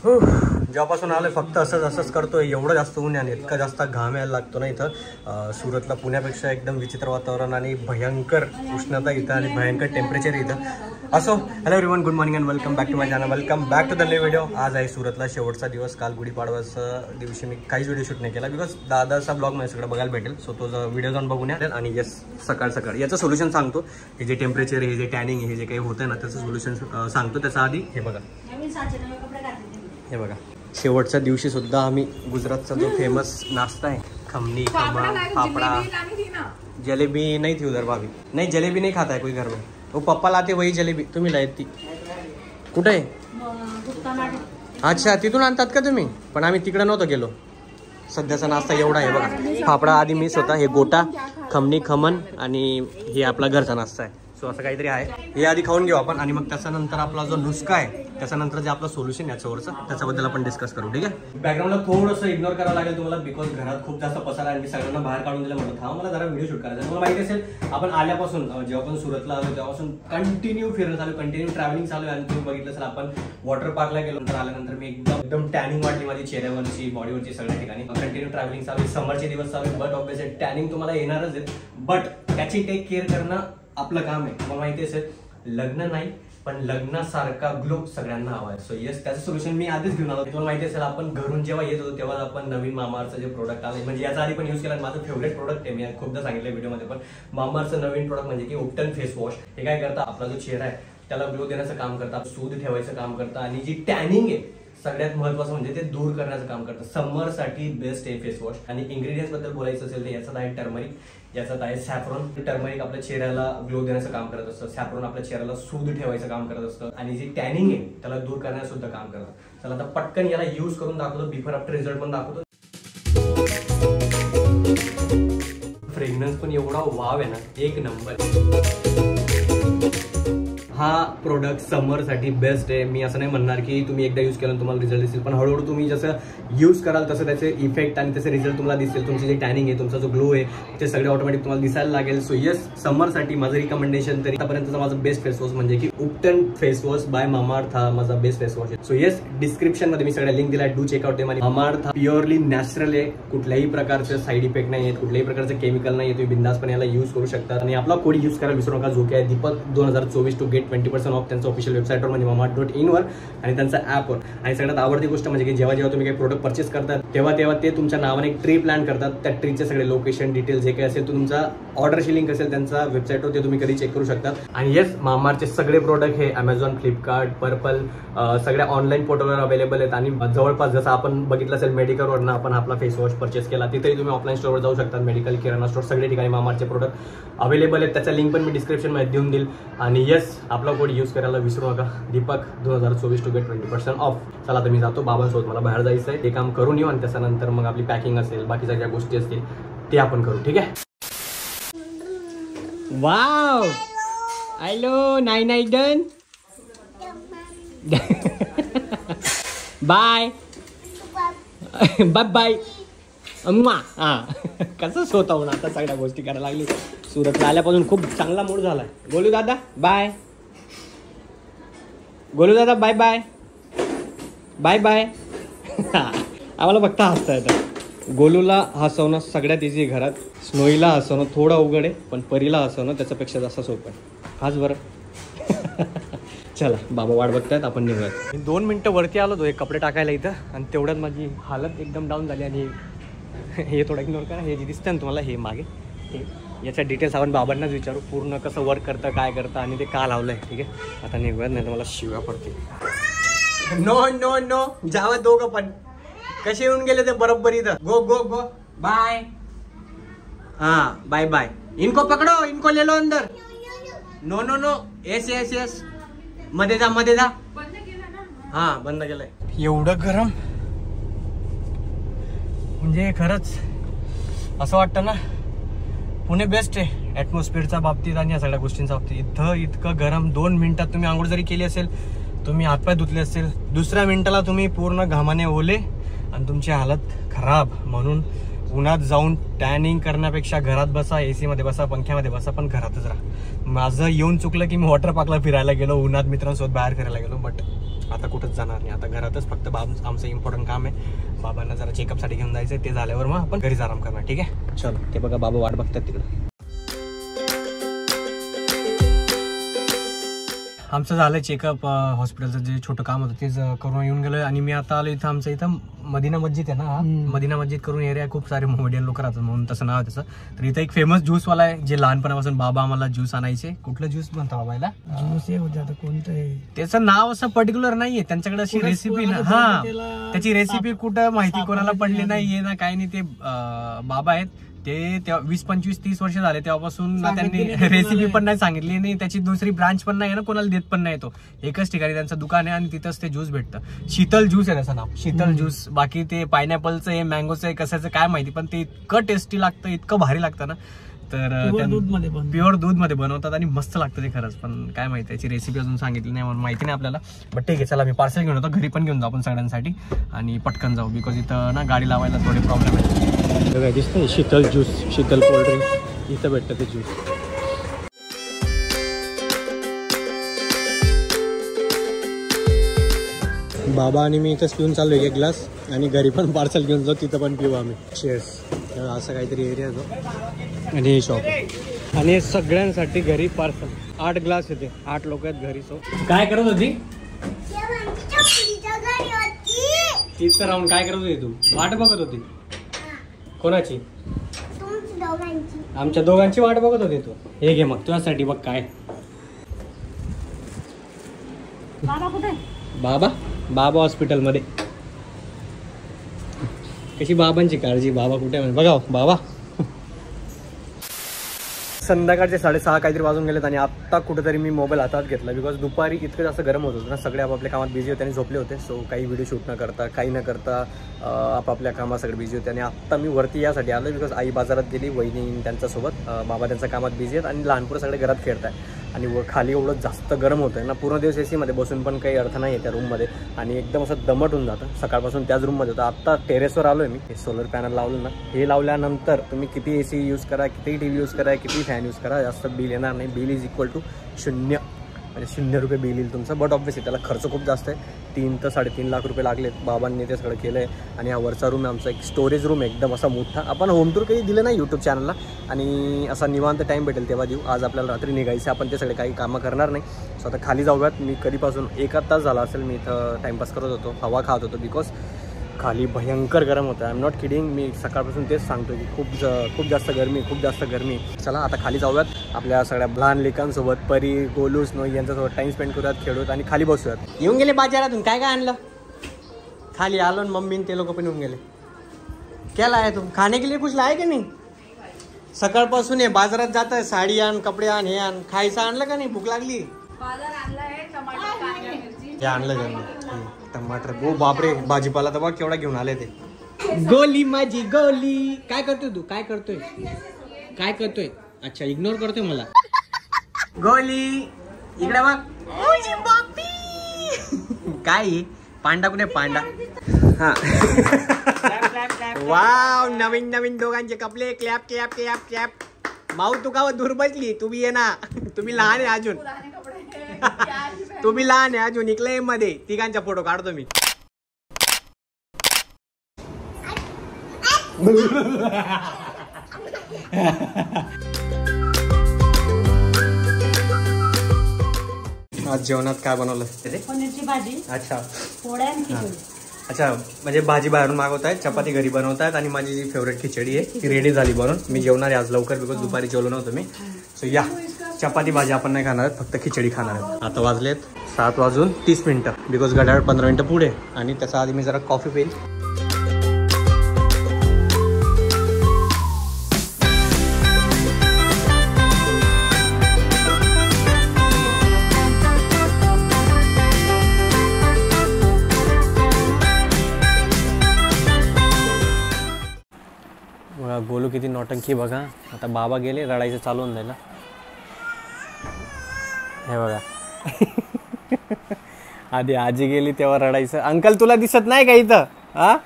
जेव्हापासून आलोय फक्त असंच करतोय. एवढं जास्त ऊन आणि इतका जास्त घाम यायला लागतो ना इथं. सुरतला पुण्यापेक्षा एकदम विचित्र वातावरण आणि भयंकर उष्णता इथं आणि भयंकर टेम्परेचर इथं. असो, hello everyone, good morning and welcome back to my channel. Welcome back to the new video. आज आहे सुरतला शेवटचा दिवस. काल गुढीपाडव्याचा दिवशी मी काहीच व्हिडिओ शूट नाही केला बिकॉज दादाचा ब्लॉग मला सगळं बघायला भेटेल. सो तो व्हिडिओ जाऊन बघून या. आणि येस, सकाळ याचं सोल्युशन सांगतो. हे जे टेम्परेचर, हे जे टॅनिंग, हे जे काही होतं ना त्याचं सोल्युशन सांगतो. त्याच्या आधी हे बघा, हे बघा, शेवटच्या दिवशी सुद्धा आम्ही गुजरातचा जो फेमस नाश्ता आहे खमनी, खमण, फाफड़ा, जलेबी नहीं थी उधर भाभी. नहीं, जलेबी नहीं खाता है कोई घर में. वो पप्पा लाते वही जलेबी. तुम्ही लायत ती कुठे आहे? अच्छा, तिथून आणतात का तुम्ही? पण आम्ही तिकडे नव्हतो गेलो. सध्याचा नाश्ता एवढा आहे बघा. फाफड़ा आधी मिस होता. हे गोटा, खमनी, खमण आणि हे आपला घरचा नाश्ता आहे. सो असं काहीतरी आहे. हे आधी खाऊन घेऊ आपण आणि मग त्याच्यानंतर आपला जो नुस्खा आहे त्याच्यानंतर जे आपलं सोल्युशन याच्यावरचं त्याच्याबद्दल आपण डिस्कस करू. ठीक आहे. बॅकग्राऊंडला थोडंसं इग्नोर करावं लागेल तुम्हाला बिकॉज घरात खूप जास्त पसारा आहे. मी सगळ्यांना बाहेर काढून दिलं म्हणत हा मला जरा व्हिडिओ शूट करायचा. मला माहिती असेल आपण आल्यापासून जेव्हा आपण सुरतला आलो तेव्हापासून कंटिन्यू फिरणं चालू, कंटिन्यू ट्रॅव्हलिंग चालू आहे. आणि तुम्ही बघितलं असेल आपण वॉटर पार्कला गेलो, नंतर आल्यानंतर मी एकदम टॅनिंग वाटली माझी चेहऱ्यावरची, बॉडीवरची, सगळ्या ठिकाणी. कंटिन्यू ट्रॅव्हलिंग चालू आहे. समरचे दिवस चालू आहे. बट ऑब्व्हियसली टॅनिंग तुम्हाला येणारच आहे. बट त्याची टेक केअर करणं आपलं काम आहे. मला माहिती असेल लग्न नाही पण लग्नासारखा ग्लो सगळ्यांना हवा आहे. सो येस, त्याचं सोल्युशन मी आधीच घेऊन आलो. तुम्हाला माहिती असेल आपण घरून जेव्हा येत होतो तेव्हा आपण नवीन मामाअर्थचं जे प्रोडक्ट आलं, म्हणजे याचा आधी पण यूज केला. माझं फेवरेट प्रोडक्ट आहे. मी खूपदा सांगितलं व्हिडिओमध्ये पण. मामाअर्थचं नवीन प्रोडक्ट म्हणजे की उपटन फेस वॉश. हे काय करतं, आपला जो चेहरा आहे त्याला ग्लो देण्याचं काम करतं, सूद ठेवायचं काम करतं आणि जी टॅनिंग आहे सगळ्यात महत्त्वाचं म्हणजे ते दूर करण्याचं काम करतं. समरसाठी बेस्ट आहे फेस वॉश. आणि इंग्रेडियंट्स बद्दल बोलायचं असेल तर याच्यात आहे टर्मरिक, याच्यात आहे सॅफ्रॉन. टर्मरिक आपल्या चेहऱ्याला ग्लो देण्याचं काम करत असतं. सॅफ्रॉन आपल्या चेहऱ्याला सूद ठेवायचं काम करत असतं आणि जी टॅनिंग आहे त्याला दूर करण्याचं सुद्धा काम करतं. चला आता पटकन याला यूज करून दाखवतो. बिफोर आफ्टर रिझल्ट पण दाखवतो. फ्रेग्रन्स पण एवढा वाव आहे ना, एक नंबर. हा प्रोडक्ट समरसाठी बेस्ट आहे. मी असं नाही म्हणणार की तुम्ही एकदा यूज केलं तुम्हाला रिझल्ट दिसेल, पण हळूहळू तुम्ही जसं यूज कराल तसं त्याचे इफेक्ट आणि त्याचे रिझल्ट तुम्हाला दिसेल. तुमची जे टॅनिंग आहे, तुमचा जो ग्लो आहे ते सगळे ऑटोमॅटिक तुम्हाला दिसायला लागेल. सो येस, समरसाठी माझं रिकमेंडेशन तरी आतापर्यंतचा माझा बेस्ट फेस वॉश म्हणजे की उपटन फेस वॉश बाय मामाअर्थ हा माझा बेस्ट फेस वॉश आहे. सो येस, डिस्क्रिप्शन मध्ये मी सगळ्या लिंक दिला, do check out. Mamaearth purely natural आहे. कुठल्याही प्रकारचे साईड इफेक्ट नाही आहेत, कुठल्याही प्रकारचे केमिकल नाही आहे. तुम्ही बिंदासपणे याला यूज करू शकता. आणि आपला कोड यूज करायला विसरू नका, जो की आहे दीपक 2024 टू गेट 20% ऑफ त्यांच्या ऑफिशियल वेबसाईटवर म्हणजे mamaearth.in वर आणि त्यांच्या ॲपवर. आणि सगळ्यात आवडती गोष्ट म्हणजे की जेव्हा तुम्ही काही प्रोडक्ट परचेस करतात तेव्हा ते तुमच्या नावाने एक ट्री प्लॅन करतात. त्या ट्रीचे सगळे लोकेशन डिटेल्स जे काही असेल, तुमचा ऑर्डरची लिंक असेल त्यांच्या वेबसाईटवर, ते तुम्ही कधी चेक करू शकता. आणि येस, मामाअर्थचे सगळे प्रोडक्ट हे अमेझॉन, फ्लिपकार्ट, पर्पल सगळ्या ऑनलाईन पोर्टलवर अवेलेबल आहेत. आणि जवळपास जसं आपण बघितलं असेल मेडिकलवरनं आपण आपला फेस वॉश परचेस केला, तिथेही तुम्ही ऑफलाईन स्टोअरवर जाऊ शकता. मेडिकल, किराणा स्टोअर सगळे ठिकाणी मामाअर्थचे प्रोडक्ट अवेलेबल आहेत. त्याचा लिंक पण मी डिस्क्रिप्शनमध्ये देऊन देईल. आणि येस, आपला कोड यूज करायला विसरू नका, दीपक 2024 टू गेट 20% ऑफ. चला आता मी जातो बाबांसोबत, मला बाहेर जायचं आहे. ते काम करून येऊ आणि त्याच्यानंतर मग आपली पॅकिंग असेल, बाकीच्या ज्या गोष्टी असतील ते आपण करू. ठीक आहे. वाव, हॅलो, नाही डन. बाय बाय बाय अम्मा. हा, कसं स्वतःहून आता सगळ्या गोष्टी करायला लागली. सुरतला आल्यापासून खूप चांगला मूड झालाय. गोलू दादा बाय. गोलू दादा बाय बाय बाय बाय. आम्हाला फक्त हसता येतं. गोलूला हसवणं सगळ्यात इझी घरात. स्नोईला हसवणं थोडं अवघड आहे, पण परीला हसवणं त्याच्यापेक्षा जास्त सोपं आहे. हाच बरं. चला, बाबा वाट बघतायत, आपण निघूयात. मी 2 मिनटं वरती आलो हे कपडे टाकायला इथं, आणि तेवढ्यात माझी हालत एकदम डाऊन झाली. आणि हे थोडं इग्नोर करा. हे जे दिसतं ना तुम्हाला, हे मागे, हे याच्या डिटेल्स आपण बाबांनाच विचारू पूर्ण कसं वर्क करतं, काय करतं आणि ते का लावलं आहे. ठीक आहे, आता निघूयात, नाही तर मला शिव्या पडते. नो नो नो, जावा दोघं पण. कसे येऊन गेले ते बरोबर इथं. Go go go bye. हाँ बाय बाय. इनको पकड़ो, इनको ले लो अंदर. No no no, yes yes yes. मध्ये जा, मध्ये जा. हा, बंद केलंय. एवढं गरम म्हणजे खरंच असं वाटतं ना पुणे बेस्ट आहे ॲटमॉस्फिअरच्या बाबतीत आणि या सगळ्या गोष्टींच्या बाबतीत. इथं इतकं गरम, 2 मिनिटात तुम्ही आंघोळ जरी केली असेल, तुम्ही हातपाय धुतले असेल, दुसऱ्या मिनिटाला तुम्ही पूर्ण घामाने ओले आणि तुमची हालत खराब. म्हणून उन्हात जाऊन टॅनिंग करण्यापेक्षा घरात बसा, एसी मध्ये बसा, पंख्यामध्ये बसा, पण घरातच राहा. माझं येऊन चुकलं की मी वॉटर पार्कला फिरायला गेलो, उन्हात मित्रांसोबत बाहेर फिरायला गेलो, बट आता कुठंच जाणार नाही. आता घरातच फक्त आमचं इम्पॉर्टंट काम आहे. बाबांना जरा चेकअपसाठी घेऊन जायचं आहे. ते झाल्यावर मग आपण घरीच आराम करणार. ठीक आहे, चलो. ते बघा बाबा वाट बघतात तिकडं. आमचं झालं चेकअप. हॉस्पिटलचं जे छोटं काम होतं तेच करून येऊन गेलोय. आणि मी आता आलो इथं. आमचं इथं मदिना मस्जिद आहे ना, मदिना मस्जिद करून एरिया खूप सारे मोमेडियन लोक राहतात म्हणून तसं नाव आहे त्याचं. तर इथं एक फेमस ज्यूसवाला आहे जे लहानपणापासून बाबा आम्हाला ज्यूस आणायचे. कुठलं ज्यूस म्हणता बाबा याला? ज्यूस हे होतं कोणतं, त्याचं नाव असं पर्टिक्युलर नाहीये त्यांच्याकडे. अशी रेसिपी ना, हा त्याची रेसिपी कुठं माहिती कोणाला पडली नाहीये ना, काही नाही. ते बाबा आहेत ते 20, 25, 30 वर्ष झाले तेव्हापासून त्यांनी रेसिपी पण नाही सांगितली नाही. त्याची दुसरी ब्रांच पण नाही ना, कोणाला देत पण नाही. तो एकच ठिकाणी त्यांचं दुकान आहे आणि तिथंच ते ज्यूस भेटतं. शीतल ज्यूस आहे त्याचं नाव, शीतल ज्यूस. बाकी ते पायनॅपलचं आहे, मँगोचं आहे, कशाचं काय माहिती, पण ते इतकं टेस्टी लागतं, इतकं भारी लागतं ना. तर प्युअर दूध मध्ये बनवतात आणि मस्त लागतं ते खरंच. पण काय माहिती त्याची रेसिपी अजून सांगितली नाही म्हणून माहिती नाही आपल्याला. बट ठीक आहे, चला मी पार्सल घेऊन येतो. घरी पण घेऊन जाऊ आपण सगळ्यांसाठी आणि पटकन जाऊ. बिकॉज इथं ना गाडी लावायला थोडे प्रॉब्लेम आहे. काय दिसतं शीतल ज्यूस, शीतल कोल्ड्रिंक इथं भेटतं ते ज्यूस. बाबा आणि मी इथंच पिऊन चाललो एक ग्लास आणि घरी पण पार्सल घेऊन जाऊ, तिथं पण पिऊ आम्ही. चेअर्स. असं काहीतरी एरिया तो आणि हे शॉप. आणि सगळ्यांसाठी घरी पार्सल. 8 ग्लास येते, 8 लोक आहेत घरी. सो काय करत होती तिथं राहून? काय करत होती तू? वाट बघत होती कोणाची? आमच्या दोघांची वाट बघत होती तू. हे घे मग तुझ्यासाठी बघ काय. बाबा कुठे? बाबा हॉस्पिटलमध्ये. कशी बाबांची काळजी. बाबा कुठे म्हणजे बघा बाबा. संध्याकाळचे 6:30 काहीतरी वाजून गेलेत आणि आत्ता कुठेतरी मी मोबाईल हातात घेतला. बिकॉज दुपारी इतकं जास्त गरम होत होतं ना, सगळे आपापल्या कामात बिझी होते आणि झोपले होते. सो काही व्हिडिओ शूट न करता, काही न करता आपापल्या कामात सगळे बिझी होते. आणि आत्ता मी वरती यासाठी आलो बिकॉज आई बाजारात गेली, वहिनी त्यांच्यासोबत, बाबा त्यांच्या कामात बिझी आहेत आणि लहानपूर सगळे घरात खेळत आहे. आणि खाली एवढं जास्त गरम होतं आहे ना, पूर्ण दिवस AC मध्ये बसून पण काही अर्थ नाही आहे त्या रूममध्ये. आणि एकदम असं दमट होऊन जातं. सकाळपासून त्याच रूममध्ये होतं. आत्ता टेरेसवर आलो आहे मी. हे सोलर पॅनल लावलं ना, हे लावल्यानंतर तुम्ही किती AC यूज करा, किती TV यूज करा, किती फॅन यूज करा, जास्त बिल येणार नाही. बिल इज इक्वल टू 0, म्हणजे 0 रुपये बिल येईल तुमचं. बट ऑब्व्हियसली त्याला खर्च खूप जास्त आहे. 3 ते 3.5 लाख रुपये लागलेत. बाबांनी ते सगळं केलं आहे. आणि हा वरचा रूम आहे आमचा, एक स्टोरेज रूम आहे एकदम असा मोठा. आपण होम टूर काही दिलं नाही यूट्यूब चॅनलला आणि असा निवांत टाईम भेटेल तेव्हा देऊ. आज आपल्याला रात्री निघायचं, आपण ते सगळे काही कामं करणार नाही. सो आता खाली जाऊयात. मी कधीपासून 1 तास झाला असेल मी इथं टाईमपास करत होतो, हवा खात होतो. बिकॉज खाली भयंकर गरम होतं. I am not kidding. मी सकाळपासून तेच सांगतो की खूप जास्त गरमी. चला आता खाली जाऊयात. आपल्या सगळ्या लहान लेकांसोबत, परी, गोलू, स्नोई यांच्यासोबत टाईम स्पेंड करूयात, खेळूयात आणि खाली बसूयात. येऊन गेले बाजारातून, काय काय आणलं? खाली आलो आणि मम्मी ते लोक पण येऊन गेले. केला आहे तू खाने के लिए कुछ लाये की नाही? सकाळपासून आहे बाजारात जात आहे, साडी आण, कपडे आण, हे आण. खायचं आणलं का नाही? भूक लागली? हे आणलं त्यांनी टमाटर. ओ बापरे, भाजीपाला तर बघ केवढा घेऊन आले ते. गोली माझी गोली. काय करतोय तू? काय करतोय? अच्छा, इग्नोर करतोय मला. गोली इकडे बघ. काय पांडा कुठे? पांडा. हा. वाव, नवीन दोघांचे कपडे. क्लॅप. माऊ तू का दूर बसली? तुम्ही ये ना, तुम्ही लहान आहे अजून. तुम्ही लहान आहे अजून. इकले मध्ये तिघांचा फोटो काढतो मी. आज जेवणात काय बनवलं? पनीरची भाजी. अच्छा, पोळ्या आणि खिचडी. अच्छा, म्हणजे भाजी बाहेरून मागवतायत, चपाती घरी बनवतायत आणि माझी जी फेवरेट खिचडी आहे ती रेडी झाली बनवून. मी जेवणार आहे आज लवकर बिकॉज दुपारी जेवलो नव्हतं मी. सो या, चपाती भाजी आपण नाही खाणार आहेत, फक्त खिचडी खाणार आहेत. आता वाजलेत 7:30 बिकॉज घड्याळ 15 मिनिटं पुढे. आणि त्याच्या आधी मी जरा कॉफी पेल. गोलू किती नौटंकी बघा. आता बाबा गेले, रडायचं चालू होऊन जाईल. हे बघा. आधी आजी गेली तेव्हा रडायचं. अंकल तुला दिसत नाही का इथं? हा,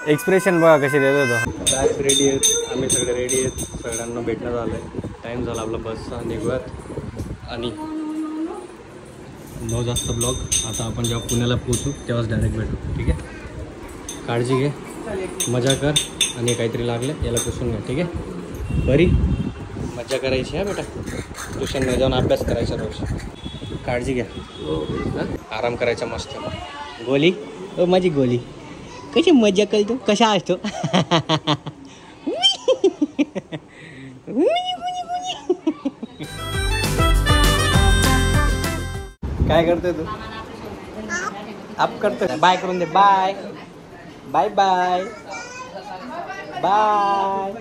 एक्सप्रेशन बघा कसे देत होतो. बॅग्स रेडी आहेत, आम्ही सगळे रेडी आहेत. सगळ्यांना भेटणं झालंय. टाइम झाला आपला बसचा, निघूयात. आणि नो जास्त ब्लॉग. आता आपण जेव्हा पुण्याला पोहोचू तेव्हाच डायरेक्ट भेटू. ठीक आहे. काळजी घे, मजा कर आणि काहीतरी लागले याला पुसून घ्या. ठीक आहे. बरी मजा करायची आहे बेटा. ट्युशनमध्ये जाऊन अभ्यास करायचा रोज. काळजी घ्या. आराम करायचा मस्त. गोली ओ माझी गोली कशी मजा करतो, कशा असतो. काय करतोय तू? आप करतोय. बाय करून दे. Bye bye bye bye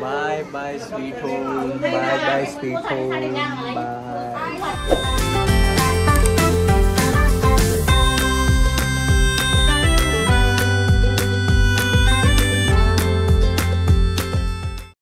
bye bye sweet home. Bye bye sweet home. Bye.